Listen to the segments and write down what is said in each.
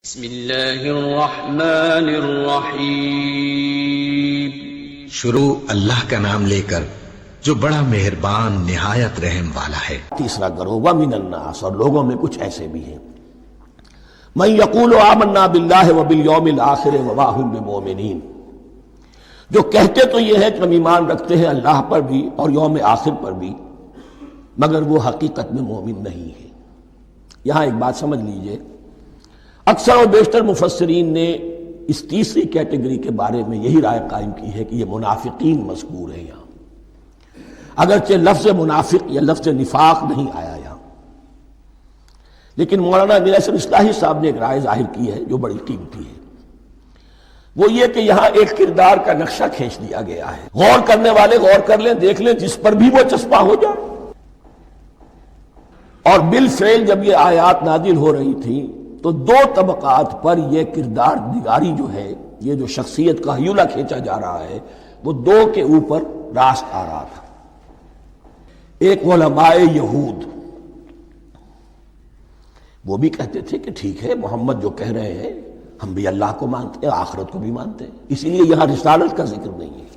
بسم اللہ الرحمن الرحیم۔ شروع اللہ کا نام لے کر جو بڑا مہربان نہایت رحم والا ہے۔ تیسرا گروہ وَمِنَ النَّاسِ، اور لوگوں میں کچھ ایسے بھی ہیں مَن يَقُولُ آمَنَّا بِاللَّهِ وَبِالْيَوْمِ الْآخِرِ وَمَا هُم بِمُؤْمِنِينَ، جو کہتے تو یہ ہے کہ ہم ایمان رکھتے ہیں اللہ پر بھی اور یوم آخر پر بھی، مگر وہ حقیقت میں مومن نہیں ہے۔ یہاں ایک بات سمجھ لیجئے، اکثر و بیشتر مفسرین نے اس تیسری کیٹیگری کے بارے میں یہی رائے قائم کی ہے کہ یہ منافقین مذکور ہیں یہاں، اگرچہ لفظ منافق یا لفظ نفاق نہیں آیا یہاں، لیکن مولانا امیر احسن اصلاحی صاحب نے ایک رائے ظاہر کی ہے جو بڑی قیمتی ہے، وہ یہ کہ یہاں ایک کردار کا نقشہ کھینچ دیا گیا ہے۔ غور کرنے والے غور کر لیں، دیکھ لیں، جس پر بھی وہ چسپاں ہو جائے۔ اور بالفعل جب یہ آیات نازل ہو رہی تھیں تو دو طبقات پر یہ کردار نگاری جو ہے، یہ جو شخصیت کا ہیولہ کھینچا جا رہا ہے، وہ دو کے اوپر راست آ رہا تھا۔ ایک علماء یہود، وہ بھی کہتے تھے کہ ٹھیک ہے محمد جو کہہ رہے ہیں ہم بھی اللہ کو مانتے ہیں، آخرت کو بھی مانتے ہیں، اسی لیے یہاں رسالت کا ذکر نہیں ہے۔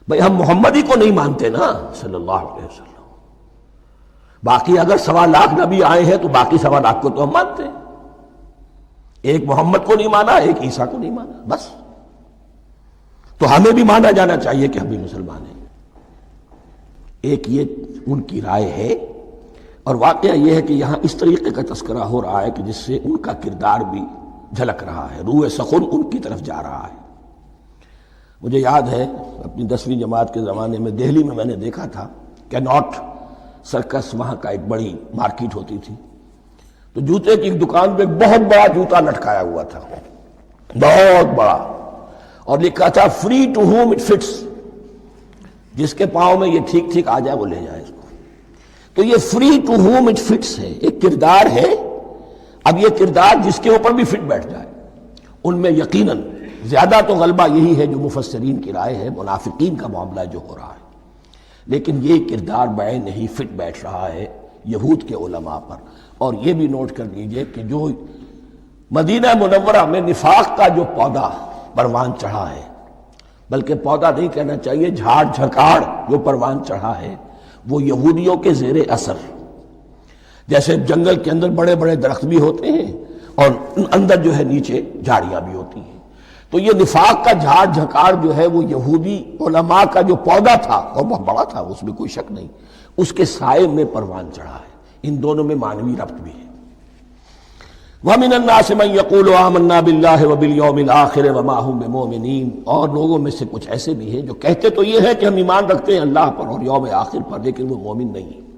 بھئی ہم محمد ہی کو نہیں مانتے نا صلی اللہ علیہ وسلم، باقی اگر 1.25 لاکھ نبی آئے ہیں تو باقی 1.25 لاکھ کو تو ہم مانتے ہیں، ایک محمد کو نہیں مانا، ایک عیسیٰ کو نہیں مانا، بس تو ہمیں بھی مانا جانا چاہیے کہ ہم بھی مسلمان ہیں۔ ایک یہ ان کی رائے ہے، اور واقعہ یہ ہے کہ یہاں اس طریقے کا تذکرہ ہو رہا ہے کہ جس سے ان کا کردار بھی جھلک رہا ہے، روح سخن ان کی طرف جا رہا ہے۔ مجھے یاد ہے اپنی 10ویں جماعت کے زمانے میں دہلی میں نے دیکھا تھا کیناٹ سرکس، وہاں کا ایک بڑی مارکیٹ ہوتی تھی، تو جوتے کی ایک دکان پہ ایک بہت بڑا جوتا لٹکایا ہوا تھا، بہت بڑا، اور لکھا تھا free to whom it fits, جس کے پاؤں میں یہ ٹھیک ٹھیک آ جائے وہ لے جائے اس کو۔ تو یہ free to whom it fits ہے، ایک کردار ہے، اب یہ کردار جس کے اوپر بھی فٹ بیٹھ جائے۔ ان میں یقیناً زیادہ تو غلبہ یہی ہے جو مفسرین کی رائے ہے، منافقین کا معاملہ جو ہو رہا ہے، لیکن یہ کردار بعین نہیں فٹ بیٹھ رہا ہے یہود کے علماء پر۔ اور یہ بھی نوٹ کر لیجئے کہ جو مدینہ منورہ میں نفاق کا جو پودا پروان چڑھا ہے، بلکہ پودا نہیں کہنا چاہیے، جھاڑ جھکاڑ جو پروان چڑھا ہے، وہ یہودیوں کے زیر اثر، جیسے جنگل کے اندر بڑے بڑے درخت بھی ہوتے ہیں اور اندر جو ہے نیچے جھاڑیاں بھی ہوتی ہیں، تو یہ نفاق کا جھاڑ جھکاڑ جو ہے وہ یہودی علماء کا جو پودا تھا اور بہت بڑا تھا، اس میں کوئی شک نہیں، اس کے سائے میں پروان چڑھا ہے۔ ان دونوں میں معنوی ربط بھی ہے۔ وَمِنَ النَّاسِ مَن يَقُولُ آمَنَّا بِاللَّهِ وَبِالْيَوْمِ الْآخِرِ وَمَا هُم بِمُؤْمِنِينَ، اور لوگوں میں سے کچھ ایسے بھی ہیں جو کہتے تو یہ ہے کہ ہم ایمان رکھتے ہیں اللہ پر اور یوم آخر پر، لیکن وہ مومن نہیں ہیں۔